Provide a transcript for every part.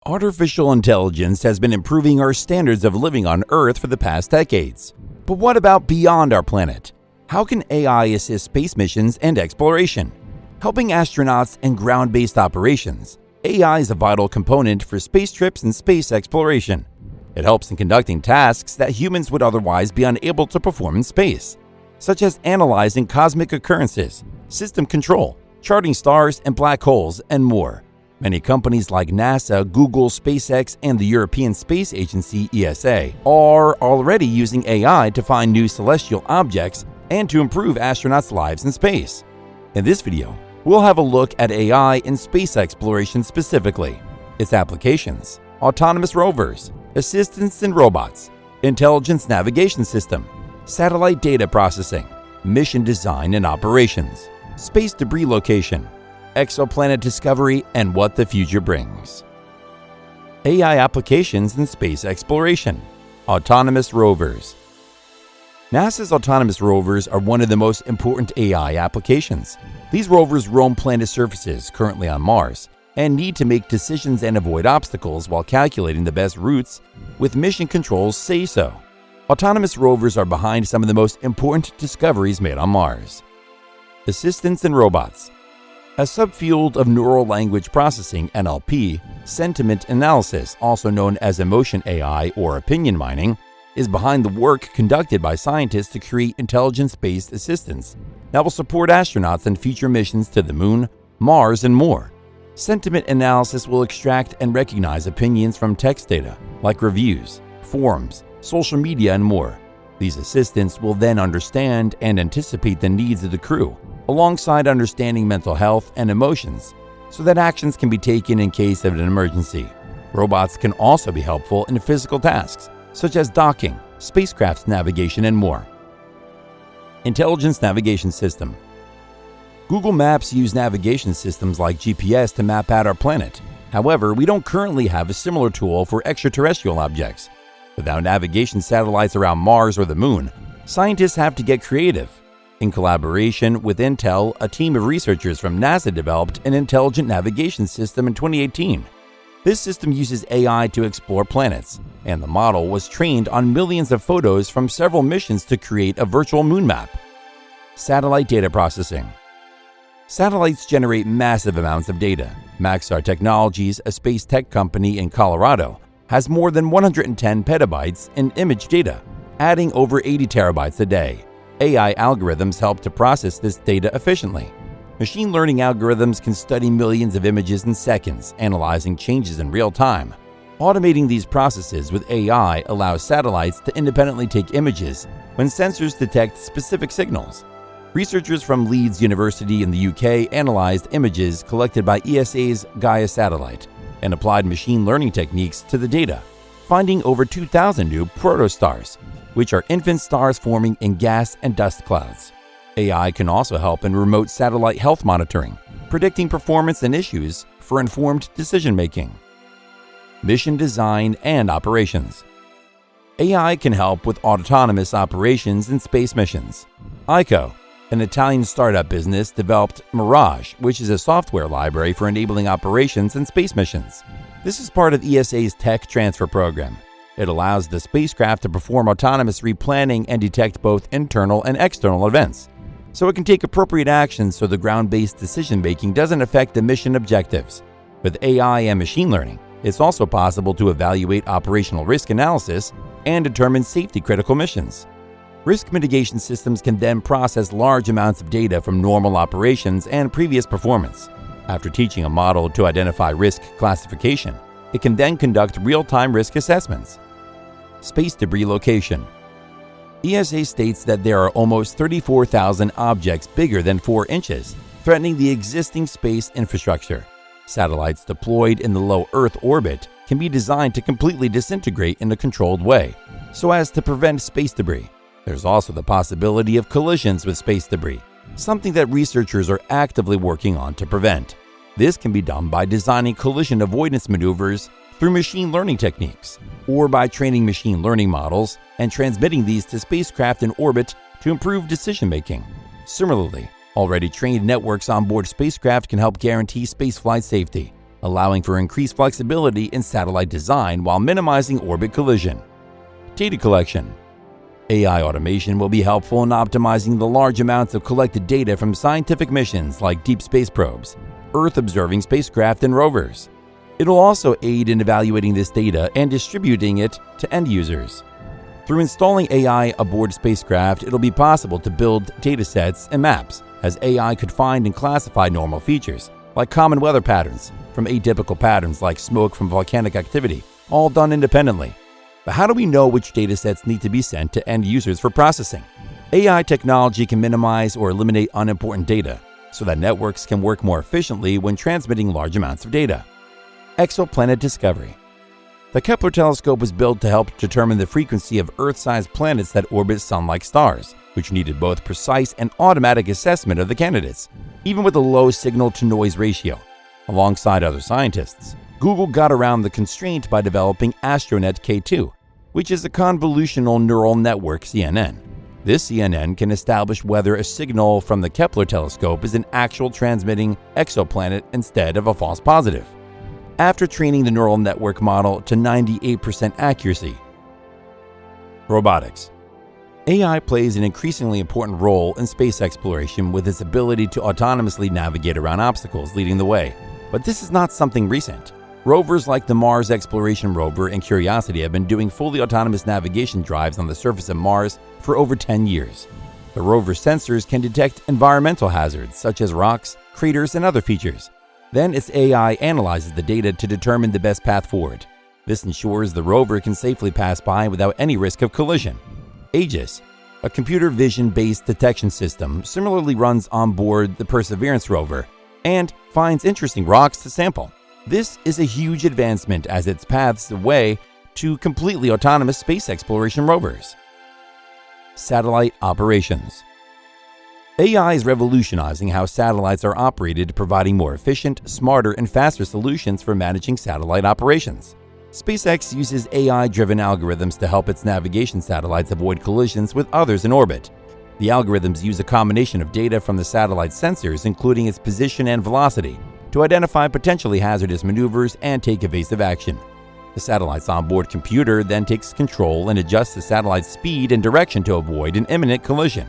Artificial intelligence has been improving our standards of living on Earth for the past decades. But what about beyond our planet? How can AI assist space missions and exploration? Helping astronauts in ground-based operations, AI is a vital component for space trips and space exploration. It helps in conducting tasks that humans would otherwise be unable to perform in space, such as analyzing cosmic occurrences, system control, charting stars and black holes, and more. Many companies like NASA, Google, SpaceX, and the European Space Agency (ESA) are already using AI to find new celestial objects and to improve astronauts' lives in space. In this video, we'll have a look at AI in space exploration specifically, its applications, autonomous rovers, assistants and robots, intelligence navigation system, satellite data processing, mission design and operations, space debris location, exoplanet discovery, and what the future brings. AI applications in space exploration. Autonomous rovers. NASA's autonomous rovers are one of the most important AI applications. These rovers roam planet surfaces, currently on Mars, and need to make decisions and avoid obstacles while calculating the best routes with mission controls say so. Autonomous rovers are behind some of the most important discoveries made on Mars. Assistants and robots. A subfield of neural language processing (NLP), sentiment analysis, also known as emotion AI or opinion mining, is behind the work conducted by scientists to create intelligence-based assistants that will support astronauts in future missions to the Moon, Mars, and more. Sentiment analysis will extract and recognize opinions from text data, like reviews, forums, social media, and more. These assistants will then understand and anticipate the needs of the crew, alongside understanding mental health and emotions, so that actions can be taken in case of an emergency. Robots can also be helpful in physical tasks, such as docking, spacecraft navigation, and more. Intelligence navigation system. Google Maps use navigation systems like GPS to map out our planet. However, we don't currently have a similar tool for extraterrestrial objects. Without navigation satellites around Mars or the Moon, scientists have to get creative. In collaboration with Intel, a team of researchers from NASA developed an intelligent navigation system in 2018. This system uses AI to explore planets, and the model was trained on millions of photos from several missions to create a virtual moon map. Satellite data processing. Satellites generate massive amounts of data. Maxar Technologies, a space tech company in Colorado, has more than 110 petabytes in image data, adding over 80 terabytes a day. AI algorithms help to process this data efficiently. Machine learning algorithms can study millions of images in seconds, analyzing changes in real time. Automating these processes with AI allows satellites to independently take images when sensors detect specific signals. Researchers from Leeds University in the UK analyzed images collected by ESA's Gaia satellite and applied machine learning techniques to the data, finding over 2,000 new protostars, which are infant stars forming in gas and dust clouds. AI can also help in remote satellite health monitoring, predicting performance and issues for informed decision-making. Mission design and operations. AI can help with autonomous operations in space missions. ICO, an Italian startup business, developed Mirage, which is a software library for enabling operations in space missions. This is part of ESA's tech transfer program. It allows the spacecraft to perform autonomous replanning and detect both internal and external events, so it can take appropriate actions so the ground-based decision-making doesn't affect the mission objectives. With AI and machine learning, it's also possible to evaluate operational risk analysis and determine safety-critical missions. Risk mitigation systems can then process large amounts of data from normal operations and previous performance. After teaching a model to identify risk classification, it can then conduct real-time risk assessments. Space debris location. ESA states that there are almost 34,000 objects bigger than 4 inches, threatening the existing space infrastructure. Satellites deployed in the low Earth orbit can be designed to completely disintegrate in a controlled way, so as to prevent space debris. There's also the possibility of collisions with space debris, something that researchers are actively working on to prevent. This can be done by designing collision avoidance maneuvers through machine learning techniques, or by training machine learning models and transmitting these to spacecraft in orbit to improve decision-making. Similarly, already trained networks on board spacecraft can help guarantee spaceflight safety, allowing for increased flexibility in satellite design while minimizing orbit collision. Data collection. AI automation will be helpful in optimizing the large amounts of collected data from scientific missions like deep space probes, Earth-observing spacecraft, and rovers. It'll also aid in evaluating this data and distributing it to end users. Through installing AI aboard spacecraft, it'll be possible to build datasets and maps, as AI could find and classify normal features, like common weather patterns, from atypical patterns like smoke from volcanic activity, all done independently. But how do we know which datasets need to be sent to end users for processing? AI technology can minimize or eliminate unimportant data, so that networks can work more efficiently when transmitting large amounts of data. Exoplanet discovery. The Kepler telescope was built to help determine the frequency of Earth-sized planets that orbit sun-like stars, which needed both precise and automatic assessment of the candidates, even with a low signal-to-noise ratio. Alongside other scientists, Google got around the constraint by developing AstroNet K2, which is a convolutional neural network CNN. This CNN can establish whether a signal from the Kepler telescope is an actual transmitting exoplanet instead of a false positive, after training the neural network model to 98% accuracy. Robotics. AI plays an increasingly important role in space exploration with its ability to autonomously navigate around obstacles leading the way. But this is not something recent. Rovers like the Mars Exploration Rover and Curiosity have been doing fully autonomous navigation drives on the surface of Mars for over 10 years. The rover's sensors can detect environmental hazards such as rocks, craters, and other features. Then its AI analyzes the data to determine the best path forward. This ensures the rover can safely pass by without any risk of collision. Aegis, a computer vision-based detection system, similarly runs on board the Perseverance rover and finds interesting rocks to sample. This is a huge advancement as it paves the way to completely autonomous space exploration rovers. Satellite operations. AI is revolutionizing how satellites are operated, providing more efficient, smarter, and faster solutions for managing satellite operations. SpaceX uses AI-driven algorithms to help its navigation satellites avoid collisions with others in orbit. The algorithms use a combination of data from the satellite sensors, including its position and velocity, to identify potentially hazardous maneuvers and take evasive action. The satellite's onboard computer then takes control and adjusts the satellite's speed and direction to avoid an imminent collision.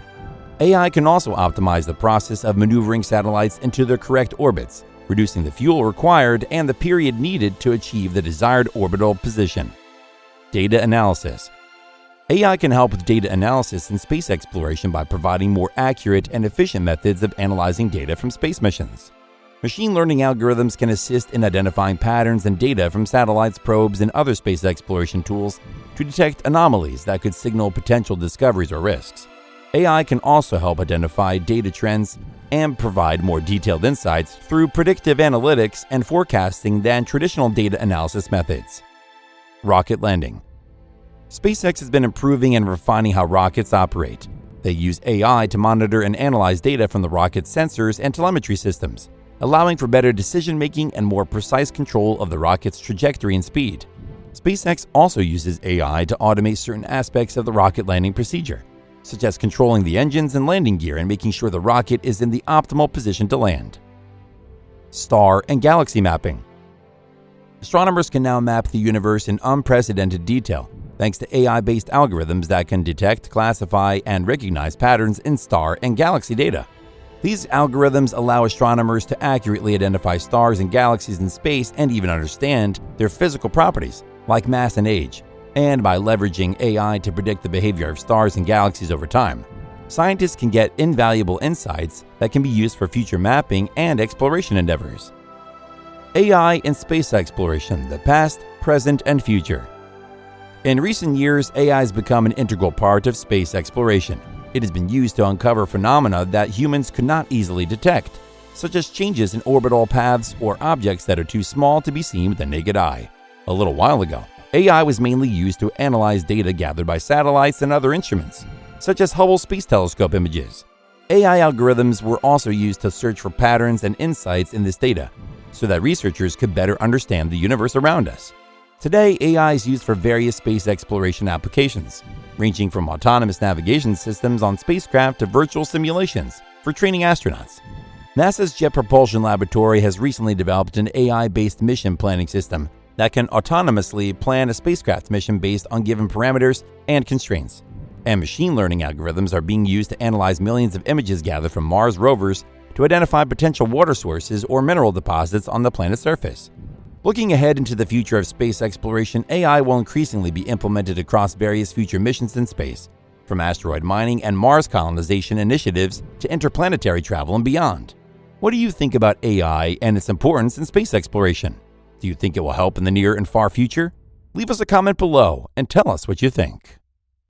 AI can also optimize the process of maneuvering satellites into their correct orbits, reducing the fuel required and the period needed to achieve the desired orbital position. Data analysis. AI can help with data analysis in space exploration by providing more accurate and efficient methods of analyzing data from space missions. Machine learning algorithms can assist in identifying patterns and data from satellites, probes, and other space exploration tools to detect anomalies that could signal potential discoveries or risks. AI can also help identify data trends and provide more detailed insights through predictive analytics and forecasting than traditional data analysis methods. Rocket landing. SpaceX has been improving and refining how rockets operate. They use AI to monitor and analyze data from the rocket's sensors and telemetry systems, allowing for better decision-making and more precise control of the rocket's trajectory and speed. SpaceX also uses AI to automate certain aspects of the rocket landing procedure, such as controlling the engines and landing gear and making sure the rocket is in the optimal position to land. Star and galaxy mapping. Astronomers can now map the universe in unprecedented detail, thanks to AI-based algorithms that can detect, classify, and recognize patterns in star and galaxy data. These algorithms allow astronomers to accurately identify stars and galaxies in space and even understand their physical properties, like mass and age. And by leveraging AI to predict the behavior of stars and galaxies over time, scientists can get invaluable insights that can be used for future mapping and exploration endeavors. AI in space exploration, the past, present, and future. In recent years, AI has become an integral part of space exploration. It has been used to uncover phenomena that humans could not easily detect, such as changes in orbital paths or objects that are too small to be seen with the naked eye. A little while ago, AI was mainly used to analyze data gathered by satellites and other instruments, such as Hubble Space Telescope images. AI algorithms were also used to search for patterns and insights in this data, so that researchers could better understand the universe around us. Today, AI is used for various space exploration applications, ranging from autonomous navigation systems on spacecraft to virtual simulations for training astronauts. NASA's Jet Propulsion Laboratory has recently developed an AI-based mission planning system that can autonomously plan a spacecraft mission based on given parameters and constraints. And machine learning algorithms are being used to analyze millions of images gathered from Mars rovers to identify potential water sources or mineral deposits on the planet's surface. Looking ahead into the future of space exploration, AI will increasingly be implemented across various future missions in space, from asteroid mining and Mars colonization initiatives to interplanetary travel and beyond. What do you think about AI and its importance in space exploration? Do you think it will help in the near and far future? Leave us a comment below and tell us what you think.